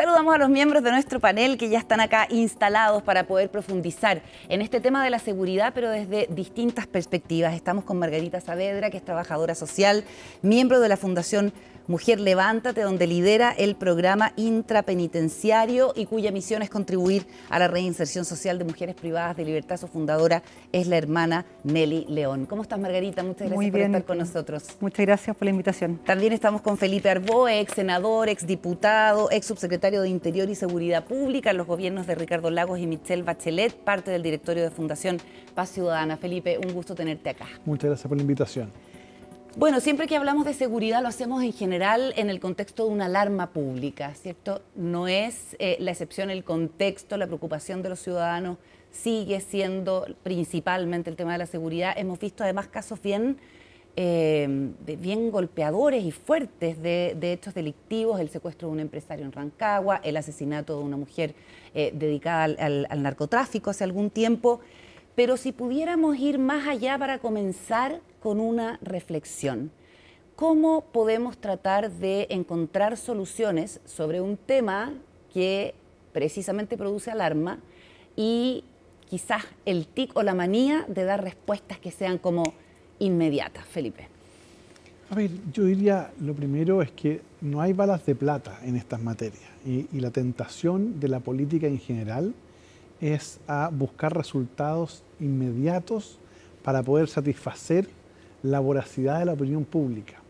Saludamos a los miembros de nuestro panel que ya están acá instalados para poder profundizar en este tema de la seguridad, pero desde distintas perspectivas. Estamos con Margarita Saavedra, que es trabajadora social, miembro de la Fundación Mujer Levántate, donde lidera el programa intrapenitenciario y cuya misión es contribuir a la reinserción social de mujeres privadas de libertad. Su fundadora es la hermana Nelly León. ¿Cómo estás, Margarita? Muchas gracias por estar con nosotros. Muchas gracias por la invitación. También estamos con Felipe Arboe, ex senador, ex diputado, ex subsecretario de Interior y Seguridad Pública en los gobiernos de Ricardo Lagos y Michelle Bachelet, parte del directorio de Fundación Paz Ciudadana. Felipe, un gusto tenerte acá. Muchas gracias por la invitación. Bueno, siempre que hablamos de seguridad lo hacemos en general en el contexto de una alarma pública, ¿cierto? No es la excepción el contexto, la preocupación de los ciudadanos sigue siendo principalmente el tema de la seguridad. Hemos visto además casos bien golpeadores y fuertes de hechos delictivos, el secuestro de un empresario en Rancagua, el asesinato de una mujer dedicada al narcotráfico hace algún tiempo. Pero si pudiéramos ir más allá para comenzar con una reflexión, ¿cómo podemos tratar de encontrar soluciones sobre un tema que precisamente produce alarma y quizás el tic o la manía de dar respuestas que sean como inmediatas? Felipe. A ver, yo diría, lo primero es que no hay balas de plata en estas materias y la tentación de la política en general es a buscar resultados inmediatos para poder satisfacer la voracidad de la opinión pública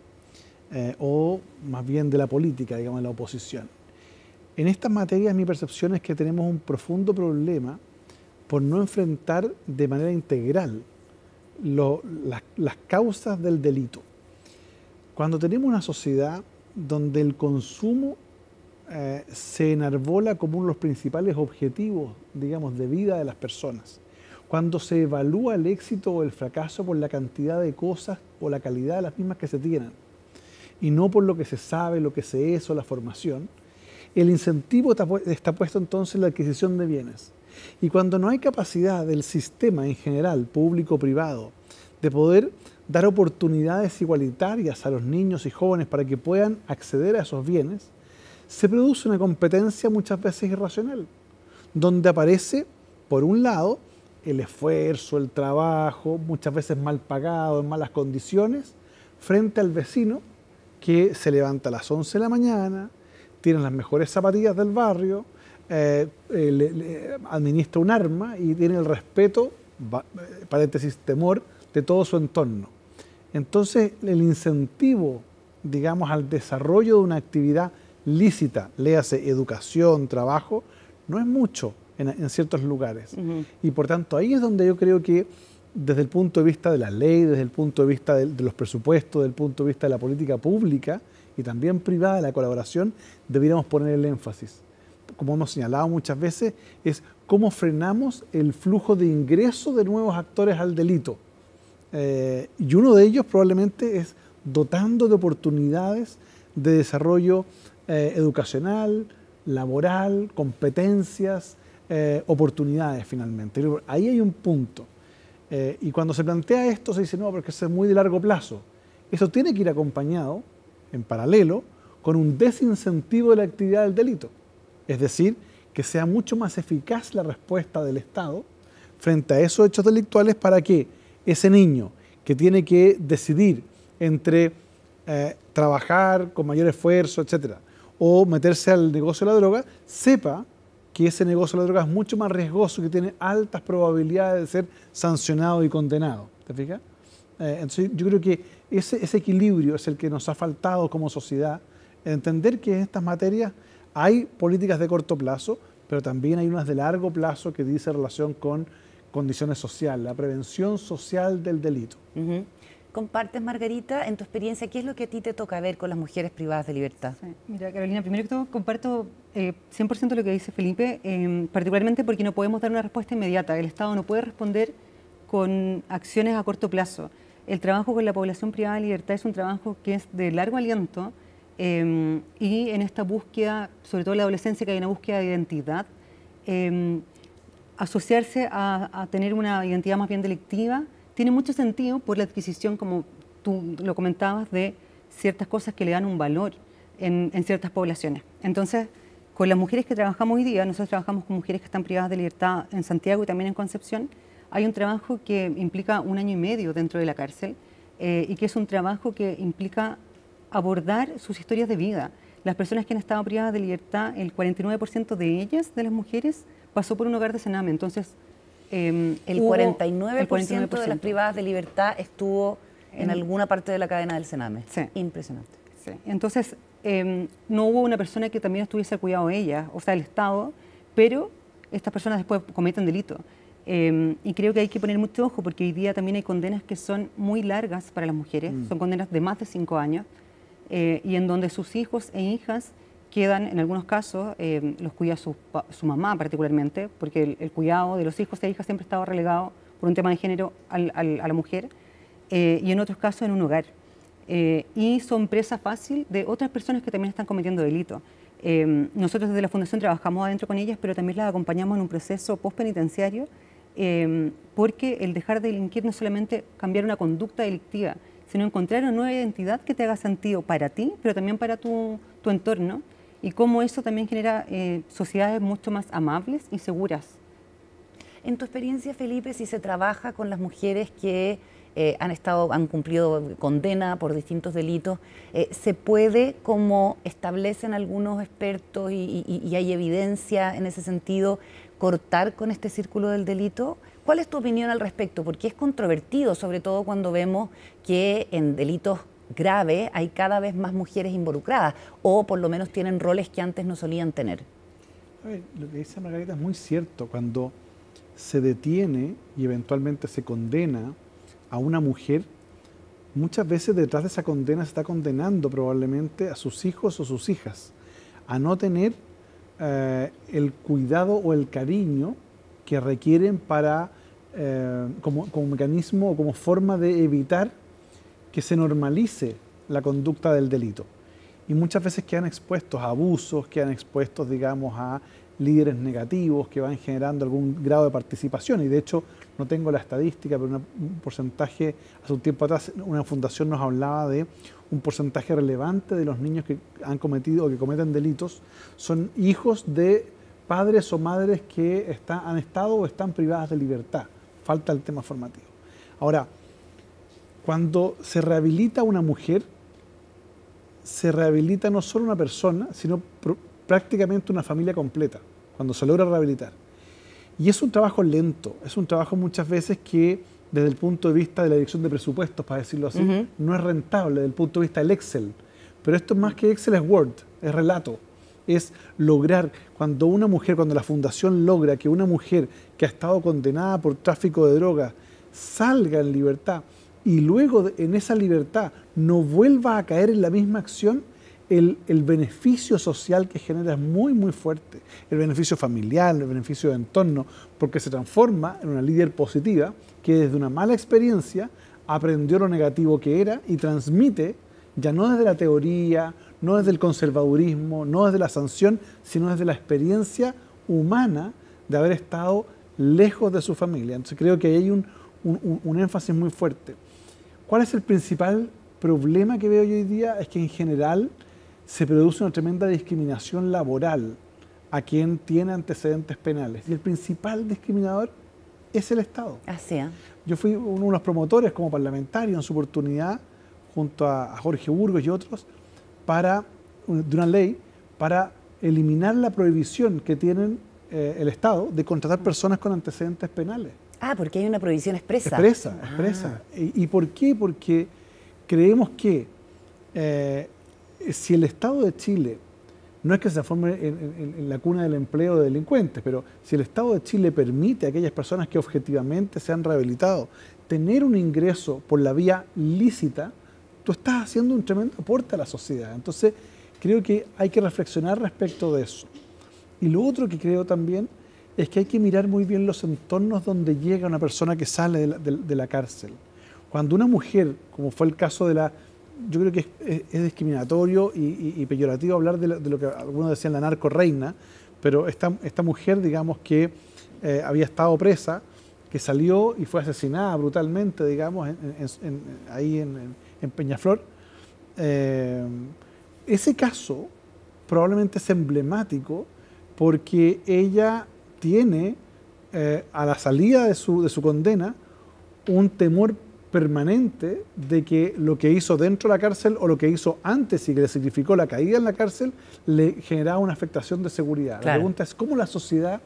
o más bien de la política, digamos, de la oposición. En estas materias mi percepción es que tenemos un profundo problema por no enfrentar de manera integral las causas del delito. Cuando tenemos una sociedad donde el consumo se enarbola como uno de los principales objetivos, digamos, de vida de las personas, cuando se evalúa el éxito o el fracaso por la cantidad de cosas o la calidad de las mismas que se tienen, y no por lo que se sabe, lo que se es o la formación, el incentivo está puesto entonces en la adquisición de bienes. Y cuando no hay capacidad del sistema en general, público o privado, de poder dar oportunidades igualitarias a los niños y jóvenes para que puedan acceder a esos bienes, se produce una competencia muchas veces irracional, donde aparece, por un lado, el esfuerzo, el trabajo, muchas veces mal pagado, en malas condiciones, frente al vecino que se levanta a las 11 de la mañana, tiene las mejores zapatillas del barrio, administra un arma y tiene el respeto, paréntesis, temor, de todo su entorno. Entonces, el incentivo, digamos, al desarrollo de una actividad lícita, léase educación, trabajo, no es mucho en ciertos lugares. Y por tanto ahí es donde yo creo que desde el punto de vista de la ley, desde el punto de vista de los presupuestos, desde el punto de vista de la política pública y también privada, de la colaboración, deberíamos poner el énfasis. Como hemos señalado muchas veces, es cómo frenamos el flujo de ingreso de nuevos actores al delito. Y uno de ellos probablemente es dotando de oportunidades de desarrollo educacional, laboral, competencias, oportunidades finalmente. Ahí hay un punto. Y cuando se plantea esto se dice, no, porque eso es muy de largo plazo. Eso tiene que ir acompañado, en paralelo, con un desincentivo de la actividad del delito. Es decir, que sea mucho más eficaz la respuesta del Estado frente a esos hechos delictuales para que ese niño que tiene que decidir entre trabajar con mayor esfuerzo, etcétera, o meterse al negocio de la droga, sepa que ese negocio de la droga es mucho más riesgoso, que tiene altas probabilidades de ser sancionado y condenado. ¿Te fijas? Entonces yo creo que ese equilibrio es el que nos ha faltado como sociedad, entender que en estas materias hay políticas de corto plazo, pero también hay unas de largo plazo que dice relación con condiciones sociales, la prevención social del delito. ¿Compartes, Margarita, en tu experiencia, qué es lo que a ti te toca ver con las mujeres privadas de libertad? Sí. Mira, Carolina, primero que todo comparto 100% lo que dice Felipe, particularmente porque no podemos dar una respuesta inmediata. El Estado no puede responder con acciones a corto plazo. El trabajo con la población privada de libertad es un trabajo que es de largo aliento y en esta búsqueda, sobre todo en la adolescencia, que hay una búsqueda de identidad, asociarse a tener una identidad más bien delictiva tiene mucho sentido por la adquisición, como tú lo comentabas, de ciertas cosas que le dan un valor en ciertas poblaciones. Entonces, Con las mujeres que trabajamos hoy día, nosotros trabajamos con mujeres que están privadas de libertad en Santiago y también en Concepción. Hay un trabajo que implica 1 año y medio dentro de la cárcel y que es un trabajo que implica abordar sus historias de vida. Las personas que han estado privadas de libertad, el 49% de ellas, de las mujeres, pasó por un hogar de Sename. Entonces, el 49% de las privadas de libertad estuvo en alguna parte de la cadena del Sename. Sí. Impresionante. Sí. Entonces, no hubo una persona que también estuviese al cuidado de ellas, o sea, el Estado, pero estas personas después cometen delito. Y creo que hay que poner mucho ojo porque hoy día también hay condenas que son muy largas para las mujeres, son condenas de más de 5 años, y en donde sus hijos e hijas quedan, en algunos casos, los cuida su mamá particularmente, porque el cuidado de los hijos e hijas siempre estaba relegado por un tema de género a la mujer, y en otros casos en un hogar. Y son presa fácil de otras personas que también están cometiendo delito. Nosotros desde la Fundación trabajamos adentro con ellas, pero también las acompañamos en un proceso postpenitenciario, porque el dejar de delinquir no es solamente cambiar una conducta delictiva, sino encontrar una nueva identidad que te haga sentido para ti, pero también para tu entorno, y cómo eso también genera sociedades mucho más amables y seguras. En tu experiencia, Felipe, si se trabaja con las mujeres que han cumplido condena por distintos delitos, ¿se puede, como establecen algunos expertos y hay evidencia en ese sentido, cortar con este círculo del delito? ¿Cuál es tu opinión al respecto? Porque es controvertido, sobre todo cuando vemos que en delitos graves hay cada vez más mujeres involucradas, o por lo menos tienen roles que antes no solían tener. A ver, lo que dice Margarita es muy cierto. Cuando se detiene y eventualmente se condena a una mujer, muchas veces detrás de esa condena se está condenando probablemente a sus hijos o sus hijas a no tener el cuidado o el cariño que requieren para, como mecanismo o como forma de evitar que se normalice la conducta del delito. Y muchas veces quedan expuestos a abusos, quedan expuestos, digamos, a líderes negativos que van generando algún grado de participación. Y de hecho, no tengo la estadística, pero un porcentaje, hace un tiempo atrás, una fundación nos hablaba de un porcentaje relevante de los niños que han cometido o que cometen delitos son hijos de padres o madres que han estado o están privadas de libertad. Falta el tema formativo. Ahora, cuando se rehabilita a una mujer, se rehabilita no solo una persona, sino prácticamente una familia completa, cuando se logra rehabilitar. Y es un trabajo lento, es un trabajo muchas veces que desde el punto de vista de la dirección de presupuestos, para decirlo así, no es rentable desde el punto de vista del Excel. Pero esto es más que Excel, es Word, es relato. Es lograr, cuando la fundación logra que una mujer que ha estado condenada por tráfico de drogas salga en libertad y luego en esa libertad no vuelva a caer en la misma acción, el beneficio social que genera es muy, muy fuerte. El beneficio familiar, el beneficio de entorno, porque se transforma en una líder positiva que desde una mala experiencia aprendió lo negativo que era y transmite, ya no desde la teoría, no desde el conservadurismo, no desde la sanción, sino desde la experiencia humana de haber estado lejos de su familia. Entonces creo que hay un énfasis muy fuerte. ¿Cuál es el principal problema que veo yo hoy día? Es que en general se produce una tremenda discriminación laboral a quien tiene antecedentes penales. Y el principal discriminador es el Estado. Así es. Yo fui uno de los promotores como parlamentario en su oportunidad, junto a Jorge Burgos y otros, de una ley para eliminar la prohibición que tienen el Estado de contratar personas con antecedentes penales. Ah, porque hay una prohibición expresa. Expresa. ¿Y por qué? Porque creemos que si el Estado de Chile, no es que se transforme en la cuna del empleo de delincuentes, pero si el Estado de Chile permite a aquellas personas que objetivamente se han rehabilitado tener un ingreso por la vía lícita, tú estás haciendo un tremendo aporte a la sociedad. Entonces, creo que hay que reflexionar respecto de eso. Y lo otro que creo también es que hay que mirar muy bien los entornos donde llega una persona que sale de la cárcel. Cuando una mujer, como fue el caso yo creo que es discriminatorio y peyorativo hablar de lo que algunos decían la narco-reina, pero esta mujer, digamos, que había estado presa, que salió y fue asesinada brutalmente, digamos, ahí en Peñaflor. Ese caso probablemente es emblemático porque ella tiene, a la salida de su condena, un temor permanente de que lo que hizo dentro de la cárcel o lo que hizo antes y que le significó la caída en la cárcel le generaba una afectación de seguridad. Claro. La pregunta es cómo la sociedad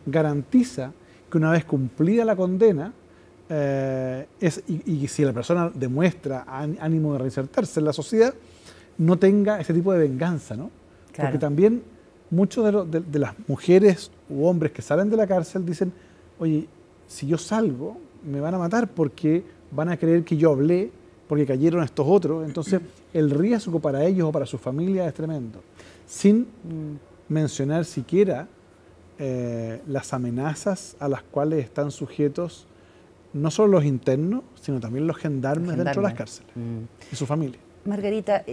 garantiza que una vez cumplida la condena y si la persona demuestra ánimo de reinsertarse en la sociedad, no tenga ese tipo de venganza, ¿no? Claro. Porque también muchos de las mujeres u hombres que salen de la cárcel dicen, oye, si yo salgo me van a matar porque van a creer que yo hablé, porque cayeron estos otros. Entonces el riesgo para ellos o para su familia es tremendo. Sin mencionar siquiera las amenazas a las cuales están sujetos no solo los internos, sino también los gendarmes dentro de las cárceles y su familia. Margarita,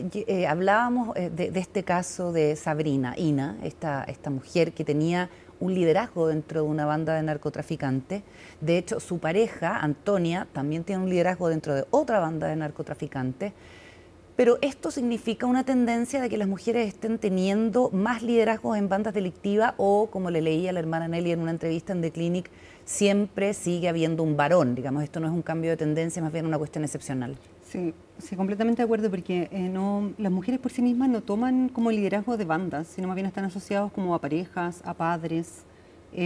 hablábamos de este caso de Sabrina, Ina, esta mujer que tenía un liderazgo dentro de una banda de narcotraficantes. De hecho, su pareja, Antonia, también tiene un liderazgo dentro de otra banda de narcotraficantes. Pero esto significa una tendencia de que las mujeres estén teniendo más liderazgos en bandas delictivas o, como le leía a la hermana Nelly en una entrevista en The Clinic, siempre sigue habiendo un varón. Digamos, esto no es un cambio de tendencia, más bien una cuestión excepcional. Sí, sí, completamente de acuerdo, porque las mujeres por sí mismas no toman como liderazgo de bandas, sino más bien están asociados como a parejas, a padres,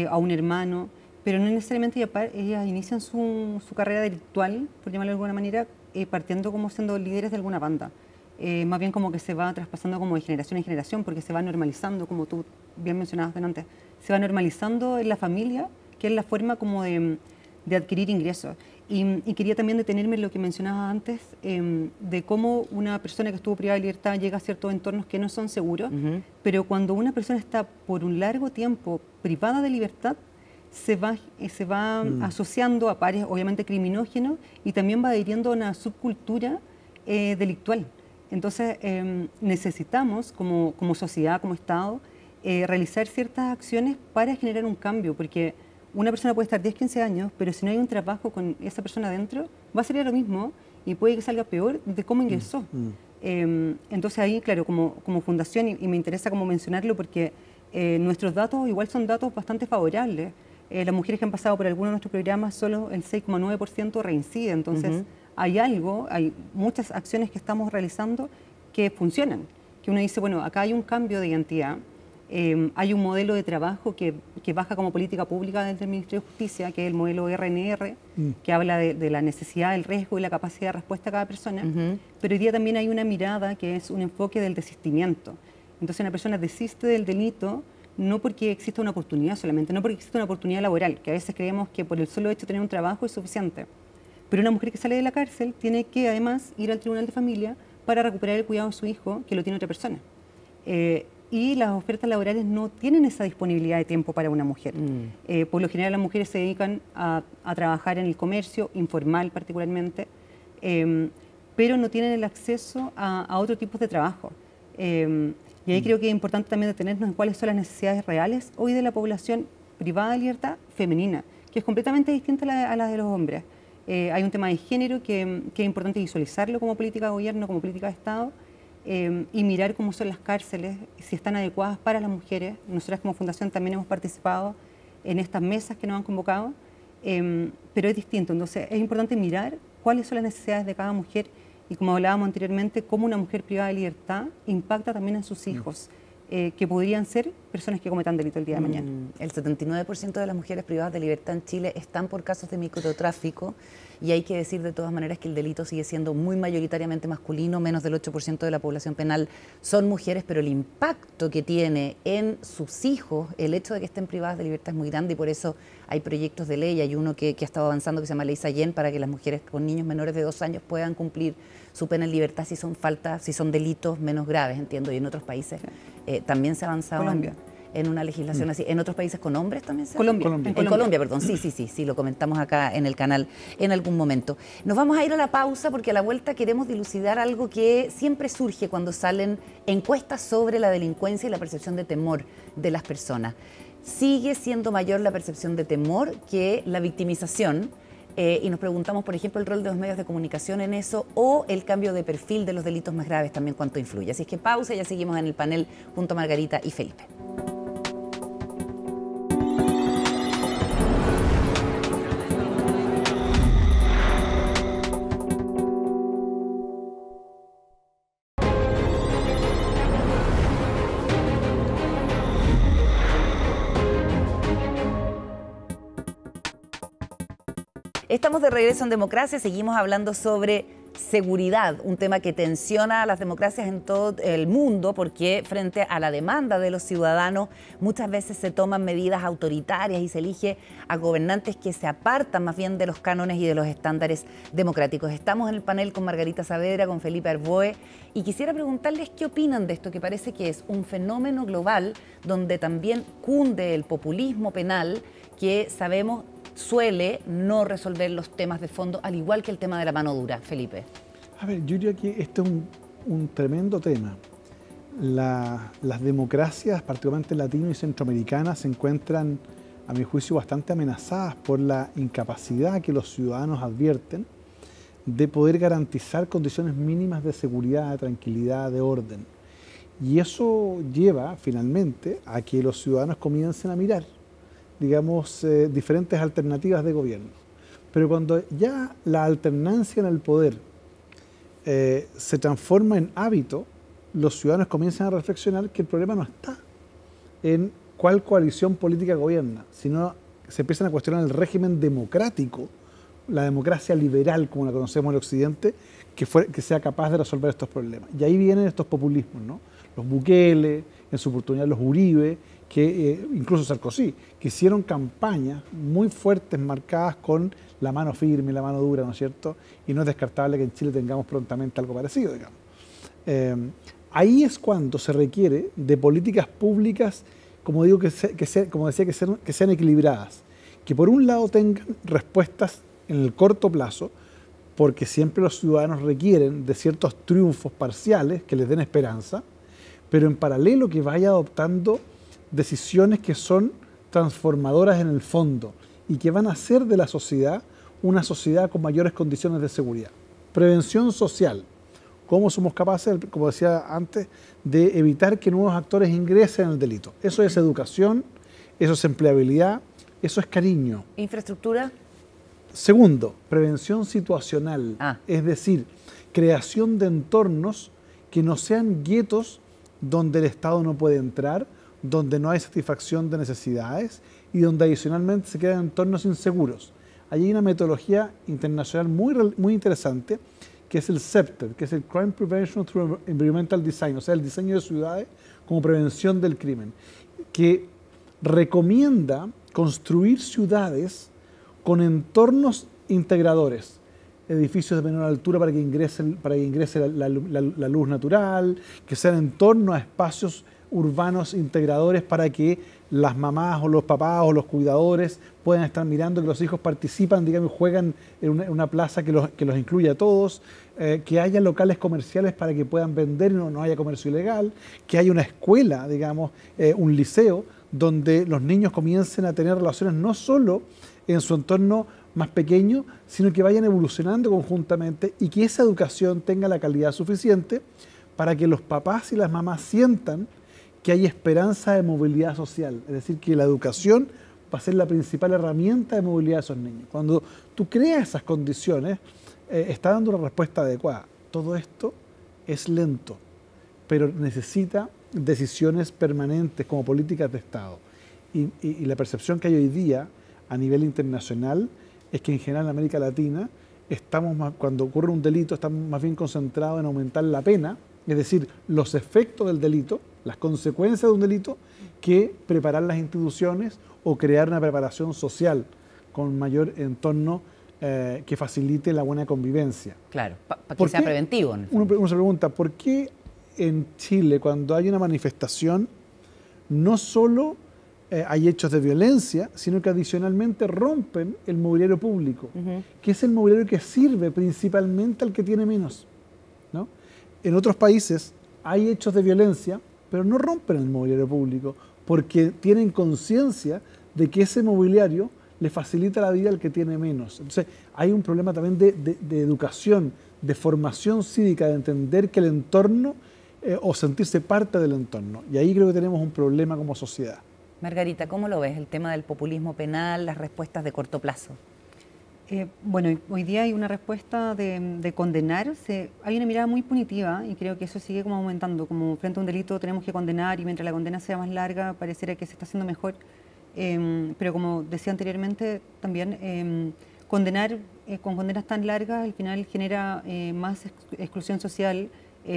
a un hermano, pero no necesariamente ellas inician su carrera delictual, por llamarlo de alguna manera, partiendo como siendo líderes de alguna banda. Más bien como que se va traspasando como de generación en generación, porque se va normalizando, como tú bien mencionabas antes, se va normalizando en la familia, que es la forma como de adquirir ingresos. Y quería también detenerme en lo que mencionaba antes, de cómo una persona que estuvo privada de libertad llega a ciertos entornos que no son seguros, pero cuando una persona está por un largo tiempo privada de libertad, se va asociando a pares obviamente criminógenos y también va adhiriendo a una subcultura delictual. Entonces necesitamos como sociedad, como Estado, realizar ciertas acciones para generar un cambio, porque una persona puede estar 10, 15 años, pero si no hay un trabajo con esa persona adentro, va a salir lo mismo y puede que salga peor de cómo ingresó. Entonces ahí, claro, como fundación, y me interesa como mencionarlo porque nuestros datos igual son datos bastante favorables. Las mujeres que han pasado por alguno de nuestros programas, solo el 6,9% reincide. Entonces hay muchas acciones que estamos realizando que funcionan. Que uno dice, bueno, acá hay un cambio de identidad. Hay un modelo de trabajo que baja como política pública desde el Ministerio de Justicia, que es el modelo RNR, que habla de la necesidad, el riesgo y la capacidad de respuesta a cada persona. Pero hoy día también hay una mirada que es un enfoque del desistimiento. Entonces una persona desiste del delito no porque exista una oportunidad solamente, no porque exista una oportunidad laboral, que a veces creemos que por el solo hecho de tener un trabajo es suficiente. Pero una mujer que sale de la cárcel tiene que además ir al tribunal de familia para recuperar el cuidado de su hijo, que lo tiene otra persona. Y las ofertas laborales no tienen esa disponibilidad de tiempo para una mujer. Por lo general las mujeres se dedican a trabajar en el comercio, informal particularmente, pero no tienen el acceso a otro tipo de trabajo. Y ahí creo que es importante también detenernos en cuáles son las necesidades reales hoy de la población privada de libertad femenina, que es completamente distinta a la de los hombres. Hay un tema de género que es importante visualizarlo como política de gobierno, como política de Estado, y mirar cómo son las cárceles, si están adecuadas para las mujeres. Nosotras como fundación también hemos participado en estas mesas que nos han convocado, pero es distinto. Entonces es importante mirar cuáles son las necesidades de cada mujer y, como hablábamos anteriormente, cómo una mujer privada de libertad impacta también en sus hijos, que podrían ser personas que cometan delito el día de mañana. El 79% de las mujeres privadas de libertad en Chile están por casos de microtráfico, y hay que decir de todas maneras que el delito sigue siendo muy mayoritariamente masculino, menos del 8% de la población penal son mujeres, pero el impacto que tiene en sus hijos el hecho de que estén privadas de libertad es muy grande, y por eso hay proyectos de ley. Hay uno que ha estado avanzando que se llama Ley Sayén, para que las mujeres con niños menores de 2 años puedan cumplir su pena en libertad si son delitos menos graves, entiendo, y en otros países también se ha avanzado en una legislación así. ¿En otros países con hombres también se ha Colombia. En Colombia, perdón, sí, lo comentamos acá en el canal en algún momento. Nos vamos a ir a la pausa porque a la vuelta queremos dilucidar algo que siempre surge cuando salen encuestas sobre la delincuencia y la percepción de temor de las personas. Sigue siendo mayor la percepción de temor que la victimización. y nos preguntamos, por ejemplo, el rol de los medios de comunicación en eso o el cambio de perfil de los delitos más graves también cuánto influye. Así es que pausa, ya seguimos en el panel junto a Margarita y Felipe. Estamos de regreso en Democracia, seguimos hablando sobre seguridad, un tema que tensiona a las democracias en todo el mundo porque frente a la demanda de los ciudadanos muchas veces se toman medidas autoritarias y se elige a gobernantes que se apartan más bien de los cánones y de los estándares democráticos. Estamos en el panel con Margarita Saavedra, con Felipe Arboe y quisiera preguntarles qué opinan de esto que parece que es un fenómeno global donde también cunde el populismo penal que sabemos suele no resolver los temas de fondo, al igual que el tema de la mano dura. Felipe. A ver, yo diría que este es un tremendo tema. Las democracias, particularmente latino y centroamericanas, se encuentran, a mi juicio, bastante amenazadas por la incapacidad que los ciudadanos advierten de poder garantizar condiciones mínimas de seguridad, de tranquilidad, de orden. Y eso lleva, finalmente, a que los ciudadanos comiencen a mirar, digamos, diferentes alternativas de gobierno. Pero cuando ya la alternancia en el poder se transforma en hábito, los ciudadanos comienzan a reflexionar que el problema no está en cuál coalición política gobierna, sino se empiezan a cuestionar el régimen democrático, la democracia liberal, como la conocemos en el Occidente, que sea capaz de resolver estos problemas. Y ahí vienen estos populismos, ¿no? Los Bukele, en su oportunidad los Uribe, que incluso Sarkozy, que hicieron campañas muy fuertes marcadas con la mano firme, la mano dura, ¿no es cierto? Y no es descartable que en Chile tengamos prontamente algo parecido, digamos. Ahí es cuando se requiere de políticas públicas, como digo, que sean equilibradas, que por un lado tengan respuestas en el corto plazo, porque siempre los ciudadanos requieren de ciertos triunfos parciales que les den esperanza, pero en paralelo que vaya adoptando decisiones que son transformadoras en el fondo y que van a hacer de la sociedad una sociedad con mayores condiciones de seguridad. Prevención social. ¿Cómo somos capaces, como decía antes, de evitar que nuevos actores ingresen en el delito? Eso es educación, eso es empleabilidad, eso es cariño. ¿Infraestructura? Segundo, prevención situacional, es decir, creación de entornos que no sean guetos donde el Estado no puede entrar, donde no hay satisfacción de necesidades y donde adicionalmente se crean entornos inseguros. Allí hay una metodología internacional muy interesante que es el CEPTED, que es el Crime Prevention Through Environmental Design, o sea, el diseño de ciudades como prevención del crimen, que recomienda construir ciudades con entornos integradores, edificios de menor altura para que ingrese la luz natural, que sean en torno a espacios urbanos integradores para que las mamás o los papás o los cuidadores puedan estar mirando que los hijos participan, digamos, juegan en una plaza que los incluya a todos, que haya locales comerciales para que puedan vender y no haya comercio ilegal, que haya una escuela, digamos, un liceo, donde los niños comiencen a tener relaciones no solo en su entorno más pequeño, sino que vayan evolucionando conjuntamente y que esa educación tenga la calidad suficiente para que los papás y las mamás sientan que hay esperanza de movilidad social, es decir, que la educación va a ser la principal herramienta de movilidad de esos niños. Cuando tú creas esas condiciones, está dando una respuesta adecuada. Todo esto es lento, pero necesita decisiones permanentes como políticas de Estado. Y la percepción que hay hoy día a nivel internacional es que en general en América Latina cuando ocurre un delito estamos más bien concentrados en aumentar la pena, es decir, los efectos del delito, las consecuencias de un delito, que preparar las instituciones o crear una preparación social con mayor entorno que facilite la buena convivencia. Claro, para que sea preventivo. Uno se pregunta, ¿por qué en Chile cuando hay una manifestación no solo hay hechos de violencia, sino que adicionalmente rompen el mobiliario público, que es el mobiliario que sirve principalmente al que tiene menos, ¿no? En otros países hay hechos de violencia, pero no rompen el mobiliario público, porque tienen conciencia de que ese mobiliario le facilita la vida al que tiene menos. Entonces, hay un problema también de educación, de formación cívica, de entender que el entorno o sentirse parte del entorno. Y ahí creo que tenemos un problema como sociedad. Margarita, ¿cómo lo ves el tema del populismo penal, las respuestas de corto plazo? Bueno, hoy día hay una respuesta de condenar, hay una mirada muy punitiva y creo que eso sigue como aumentando, como frente a un delito tenemos que condenar y mientras la condena sea más larga pareciera que se está haciendo mejor, pero como decía anteriormente también, condenar con condenas tan largas al final genera más exclusión social,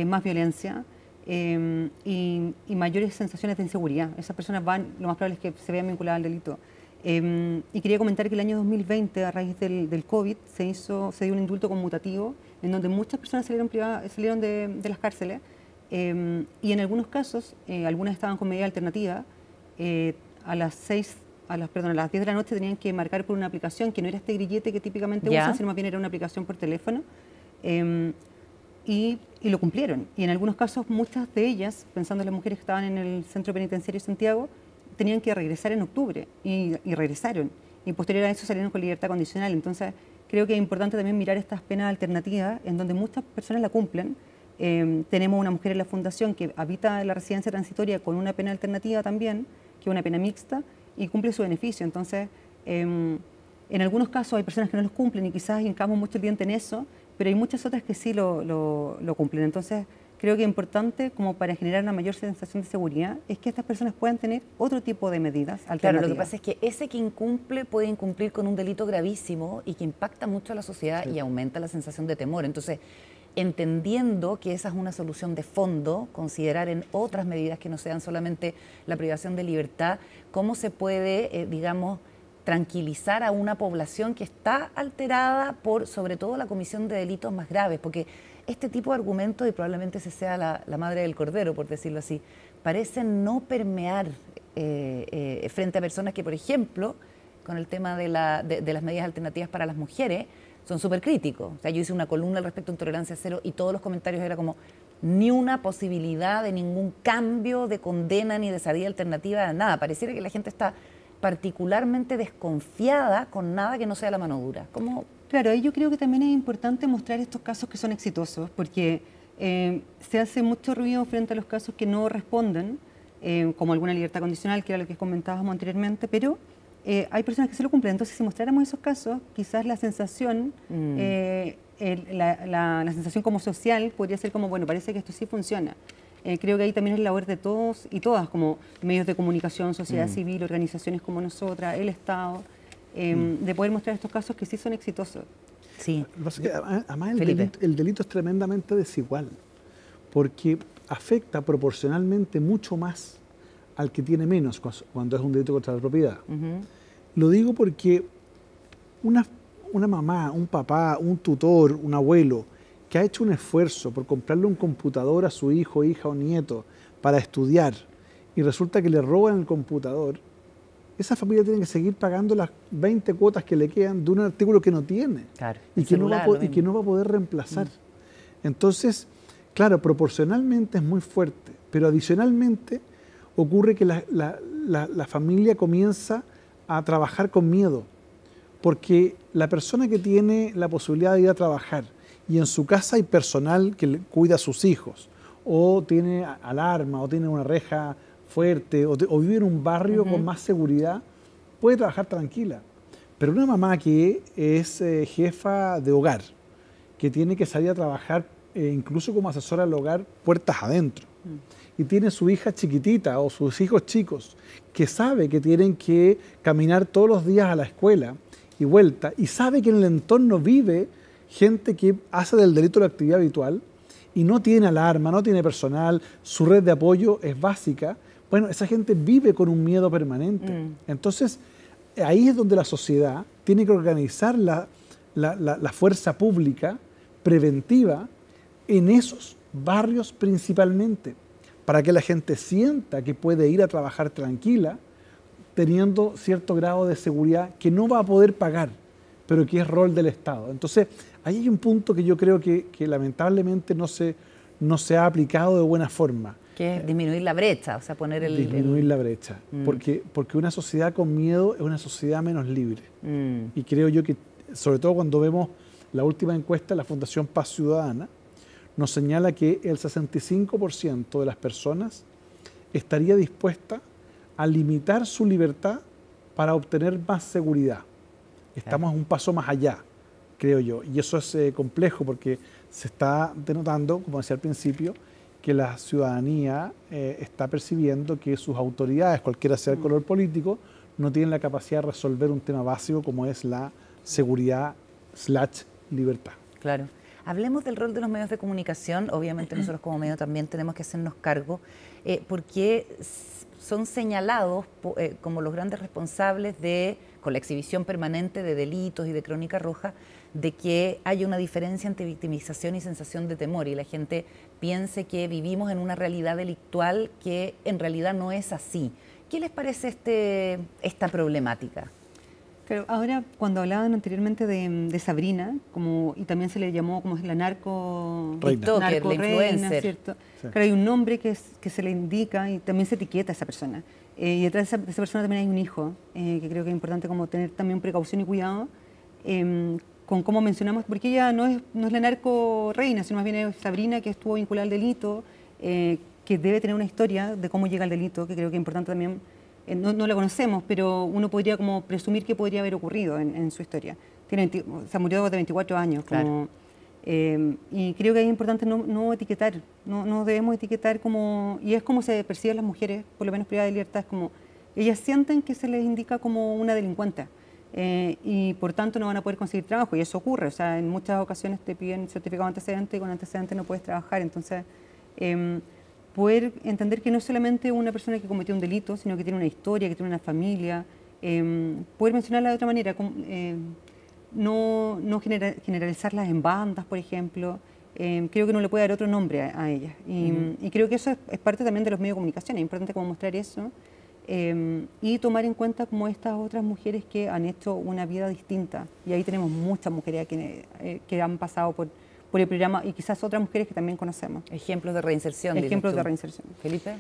más violencia y mayores sensaciones de inseguridad. Esas personas lo más probable es que se vean vinculadas al delito. Y quería comentar que el año 2020, a raíz del COVID, se dio un indulto conmutativo en donde muchas personas salieron de las cárceles y en algunos casos, algunas estaban con medida alternativa, a las 10 de la noche tenían que marcar por una aplicación que no era este grillete que típicamente usan, sino más bien era una aplicación por teléfono. Y lo cumplieron. Y en algunos casos, muchas de ellas, pensando en las mujeres que estaban en el Centro Penitenciario de Santiago, tenían que regresar en octubre y regresaron. Y posterior a eso salieron con libertad condicional. Entonces, creo que es importante también mirar estas penas alternativas en donde muchas personas la cumplen. Tenemos una mujer en la Fundación que habita en la residencia transitoria con una pena alternativa también, que es una pena mixta, y cumple su beneficio. Entonces, en algunos casos hay personas que no los cumplen y quizás hincamos mucho el diente en eso, pero hay muchas otras que sí lo cumplen. Entonces, creo que es importante, como para generar una mayor sensación de seguridad, es que estas personas puedan tener otro tipo de medidas alternativas. Claro, lo que pasa es que ese que incumple puede incumplir con un delito gravísimo y que impacta mucho a la sociedad y aumenta la sensación de temor. Entonces, entendiendo que esa es una solución de fondo, considerar en otras medidas que no sean solamente la privación de libertad, cómo se puede, digamos, tranquilizar a una población que está alterada por, sobre todo, la comisión de delitos más graves, porque este tipo de argumentos, y probablemente ese sea la madre del cordero, por decirlo así, parecen no permear frente a personas que, por ejemplo, con el tema de las medidas alternativas para las mujeres, son súper críticos. O sea, yo hice una columna al respecto de Tolerancia Cero y todos los comentarios era como ni una posibilidad de ningún cambio de condena ni de salida alternativa, nada. Pareciera que la gente está particularmente desconfiada con nada que no sea la mano dura. ¿Cómo? Claro, yo creo que también es importante mostrar estos casos que son exitosos, porque se hace mucho ruido frente a los casos que no responden, como alguna libertad condicional, que era lo que comentábamos anteriormente, pero hay personas que se lo cumplen. Entonces, si mostráramos esos casos, quizás la sensación, la sensación como social podría ser como, bueno, parece que esto sí funciona. Creo que ahí también es labor de todos y todas, como medios de comunicación, sociedad civil, organizaciones como nosotras, el Estado, de poder mostrar estos casos que sí son exitosos. Sí. Lo que pasa es que además el delito es tremendamente desigual, porque afecta proporcionalmente mucho más al que tiene menos cuando es un delito contra la propiedad. Lo digo porque una mamá, un papá, un tutor, un abuelo, que ha hecho un esfuerzo por comprarle un computador a su hijo, hija o nieto para estudiar y resulta que le roban el computador, esa familia tiene que seguir pagando las 20 cuotas que le quedan de un artículo que no tiene, claro, y que no va a poder reemplazar. Entonces, claro, proporcionalmente es muy fuerte, pero adicionalmente ocurre que la familia comienza a trabajar con miedo, porque la persona que tiene la posibilidad de ir a trabajar y en su casa hay personal que cuida a sus hijos, o tiene alarma, o tiene una reja fuerte, o vive en un barrio con más seguridad, puede trabajar tranquila. Pero una mamá que es jefa de hogar, que tiene que salir a trabajar incluso como asesora del hogar puertas adentro, y tiene su hija chiquitita o sus hijos chicos, que sabe que tienen que caminar todos los días a la escuela y vuelta, y sabe que en el entorno vive gente que hace del delito la actividad habitual y no tiene alarma, no tiene personal, su red de apoyo es básica. Bueno, esa gente vive con un miedo permanente. Entonces, ahí es donde la sociedad tiene que organizar la fuerza pública preventiva en esos barrios principalmente, para que la gente sienta que puede ir a trabajar tranquila, teniendo cierto grado de seguridad que no va a poder pagar, pero que es rol del Estado. Entonces, ahí hay un punto que yo creo que lamentablemente no se ha aplicado de buena forma. Que es disminuir la brecha, o sea, poner disminuir la brecha. Porque una sociedad con miedo es una sociedad menos libre. Y creo yo que, sobre todo cuando vemos la última encuesta de la Fundación Paz Ciudadana, nos señala que el 65% de las personas estaría dispuesta a limitar su libertad para obtener más seguridad. Estamos un paso más allá, creo yo. Y eso es complejo porque se está denotando, como decía al principio, que la ciudadanía está percibiendo que sus autoridades, cualquiera sea el color político, no tienen la capacidad de resolver un tema básico como es la seguridad/libertad. Claro. Hablemos del rol de los medios de comunicación. Obviamente nosotros como medio también tenemos que hacernos cargo, porque son señalados como los grandes responsables con la exhibición permanente de delitos y de crónica roja, de que haya una diferencia entre victimización y sensación de temor, y la gente piense que vivimos en una realidad delictual que en realidad no es así. ¿Qué les parece esta problemática? Claro, ahora cuando hablaban anteriormente de Sabrina, y también se le llamó como es la TikToker, la influencer, ¿cierto? Sí. Claro, hay un nombre que se le indica y también se etiqueta a esa persona. Y detrás de esa persona también hay un hijo, que creo que es importante como tener también precaución y cuidado con cómo mencionamos, porque ella no es la narco reina, sino más bien es Sabrina, que estuvo vinculada al delito, que debe tener una historia de cómo llega al delito, que creo que es importante también. No la conocemos, pero uno podría como presumir que podría haber ocurrido en su historia. Murió de 24 años. Claro. Y creo que es importante no etiquetar, no debemos etiquetar y es como se perciben las mujeres, por lo menos privadas de libertad, es como, ellas sienten que se les indica como una delincuente. Y por tanto no van a poder conseguir trabajo, y eso ocurre, o sea, en muchas ocasiones te piden certificado de antecedente y con antecedente no puedes trabajar, entonces poder entender que no es solamente una persona que cometió un delito, sino que tiene una historia, que tiene una familia, poder mencionarla de otra manera, no generalizarlas en bandas, por ejemplo. Creo que no le puede dar otro nombre a ellas. Y creo que eso es parte también de los medios de comunicación, es importante como mostrar eso y tomar en cuenta como estas otras mujeres que han hecho una vida distinta. Y ahí tenemos muchas mujeres que han pasado por el programa y quizás otras mujeres que también conocemos. Ejemplos de reinserción. Ejemplos de reinserción. Felipe.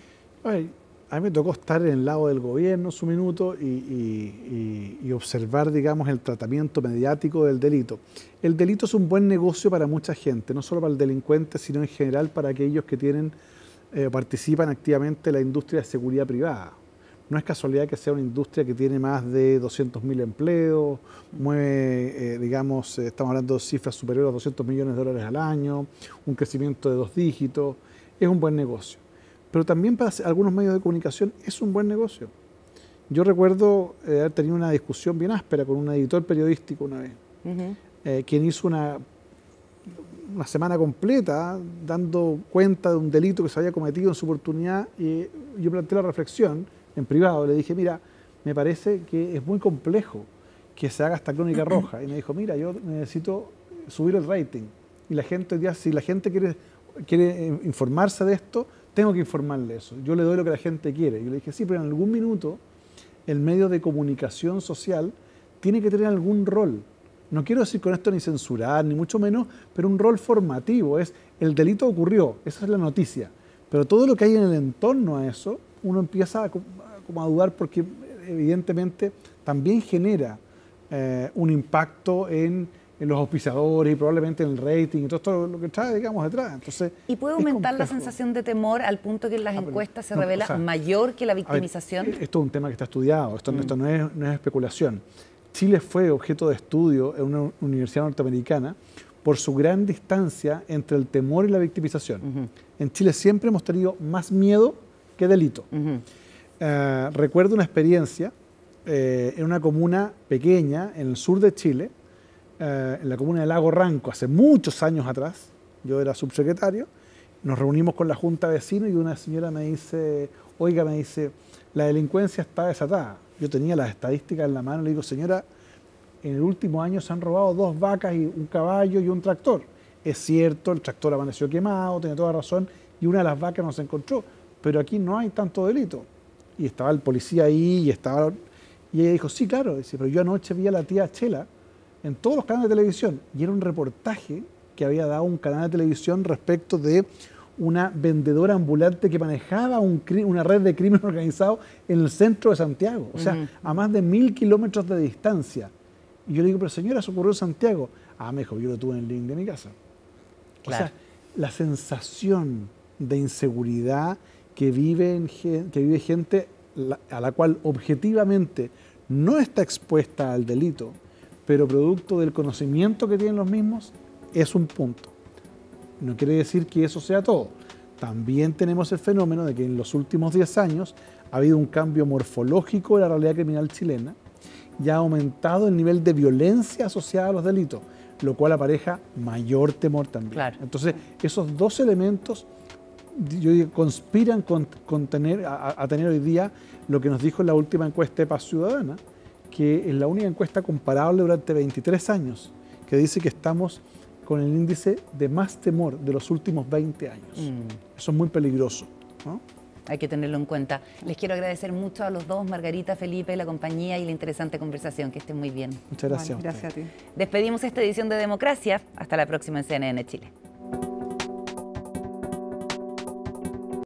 Ay, a mí me tocó estar en el lado del gobierno su minuto y observar, digamos, el tratamiento mediático del delito. El delito es un buen negocio para mucha gente, no solo para el delincuente, sino en general para aquellos que participan activamente en la industria de seguridad privada. No es casualidad que sea una industria que tiene más de 200.000 empleos, mueve, digamos, estamos hablando de cifras superiores a $200 millones al año, un crecimiento de 2 dígitos, es un buen negocio. Pero también para algunos medios de comunicación es un buen negocio. Yo recuerdo haber tenido una discusión bien áspera con un editor periodístico una vez, quien hizo una semana completa dando cuenta de un delito que se había cometido en su oportunidad, y yo planteé la reflexión en privado, le dije, mira, me parece que es muy complejo que se haga esta crónica roja. Y me dijo, mira, yo necesito subir el rating. Y la gente, si la gente quiere informarse de esto, tengo que informarle eso. Yo le doy lo que la gente quiere. Y yo le dije, sí, pero en algún minuto el medio de comunicación social tiene que tener algún rol. No quiero decir con esto ni censurar, ni mucho menos, pero un rol formativo. El delito ocurrió, esa es la noticia. Pero todo lo que hay en el entorno a eso, uno empieza como a dudar porque evidentemente también genera un impacto en los auspiciadores y probablemente en el rating y todo esto lo que trae, digamos, detrás. Entonces, ¿y puede aumentar la sensación de temor al punto que en las encuestas se revela mayor que la victimización? Esto es un tema que está estudiado, esto no es especulación. Chile fue objeto de estudio en una universidad norteamericana por su gran distancia entre el temor y la victimización. En Chile siempre hemos tenido más miedo que delito. Recuerdo una experiencia en una comuna pequeña en el sur de Chile, en la comuna de Lago Ranco, hace muchos años atrás. Yo era subsecretario, nos reunimos con la junta de vecinos y una señora me dice, oiga, la delincuencia está desatada. Yo tenía las estadísticas en la mano, le digo, señora, en el último año se han robado 2 vacas y un caballo y un tractor. Es cierto, el tractor amaneció quemado, tiene toda razón, y una de las vacas no se encontró, pero aquí no hay tanto delito. Y estaba el policía ahí y ella dijo, sí, claro, dice, pero yo anoche vi a la tía Chela en todos los canales de televisión, y era un reportaje que había dado un canal de televisión respecto de una vendedora ambulante que manejaba una red de crimen organizado en el centro de Santiago, o sea, a más de 1000 kilómetros de distancia. Y yo le digo, pero señora, eso ocurrió en Santiago. Ah, me dijo, yo lo tuve en el link de mi casa. Claro. O sea, la sensación de inseguridad que vive gente a la cual objetivamente no está expuesta al delito, pero producto del conocimiento que tienen los mismos, es un punto. No quiere decir que eso sea todo. También tenemos el fenómeno de que en los últimos 10 años ha habido un cambio morfológico de la realidad criminal chilena y ha aumentado el nivel de violencia asociada a los delitos, lo cual apareja mayor temor también. Claro. Entonces, esos dos elementos yo digo, conspiran a tener hoy día lo que nos dijo en la última encuesta de Paz Ciudadana, que es la única encuesta comparable durante 23 años, que dice que estamos con el índice de más temor de los últimos 20 años. Eso es muy peligroso, ¿no? Hay que tenerlo en cuenta. Les quiero agradecer mucho a los dos, Margarita, Felipe, la compañía y la interesante conversación. Que estén muy bien. Muchas gracias. Gracias a ti. Despedimos esta edición de Democracia. Hasta la próxima en CNN Chile.